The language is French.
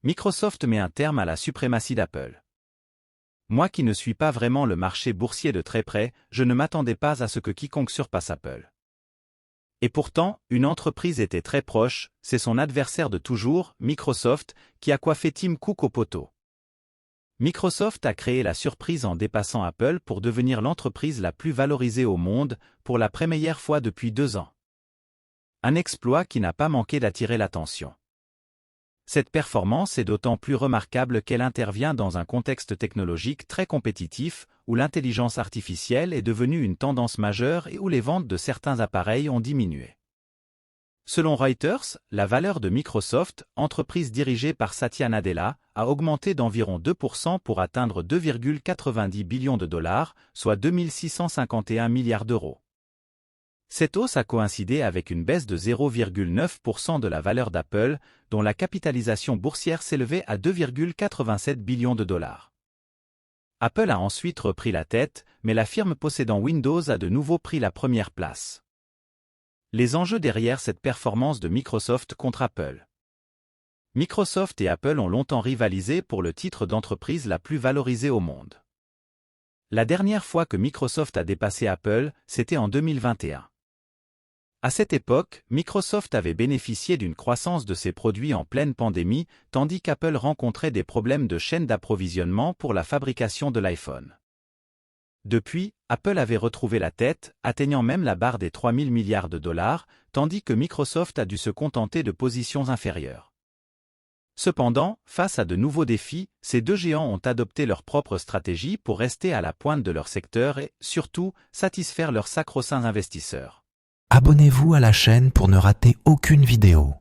Microsoft met un terme à la suprématie d'Apple. Moi qui ne suis pas vraiment le marché boursier de très près, je ne m'attendais pas à ce que quiconque surpasse Apple. Et pourtant, une entreprise était très proche, c'est son adversaire de toujours, Microsoft, qui a coiffé Tim Cook au poteau. Microsoft a créé la surprise en dépassant Apple pour devenir l'entreprise la plus valorisée au monde, pour la première fois depuis 2 ans. Un exploit qui n'a pas manqué d'attirer l'attention. Cette performance est d'autant plus remarquable qu'elle intervient dans un contexte technologique très compétitif, où l'intelligence artificielle est devenue une tendance majeure et où les ventes de certains appareils ont diminué. Selon Reuters, la valeur de Microsoft, entreprise dirigée par Satya Nadella, a augmenté d'environ 2% pour atteindre 2,90 billions de dollars, soit 2651 milliards d'euros. Cette hausse a coïncidé avec une baisse de 0,9% de la valeur d'Apple, dont la capitalisation boursière s'élevait à 2,87 billions de dollars. Apple a ensuite repris la tête, mais la firme possédant Windows a de nouveau pris la première place. Les enjeux derrière cette performance de Microsoft contre Apple. Microsoft et Apple ont longtemps rivalisé pour le titre d'entreprise la plus valorisée au monde. La dernière fois que Microsoft a dépassé Apple, c'était en 2021. À cette époque, Microsoft avait bénéficié d'une croissance de ses produits en pleine pandémie, tandis qu'Apple rencontrait des problèmes de chaîne d'approvisionnement pour la fabrication de l'iPhone. Depuis, Apple avait retrouvé la tête, atteignant même la barre des 3 000 milliards de dollars, tandis que Microsoft a dû se contenter de positions inférieures. Cependant, face à de nouveaux défis, ces deux géants ont adopté leur propre stratégie pour rester à la pointe de leur secteur et, surtout, satisfaire leurs sacro-saints investisseurs. Abonnez-vous à la chaîne pour ne rater aucune vidéo.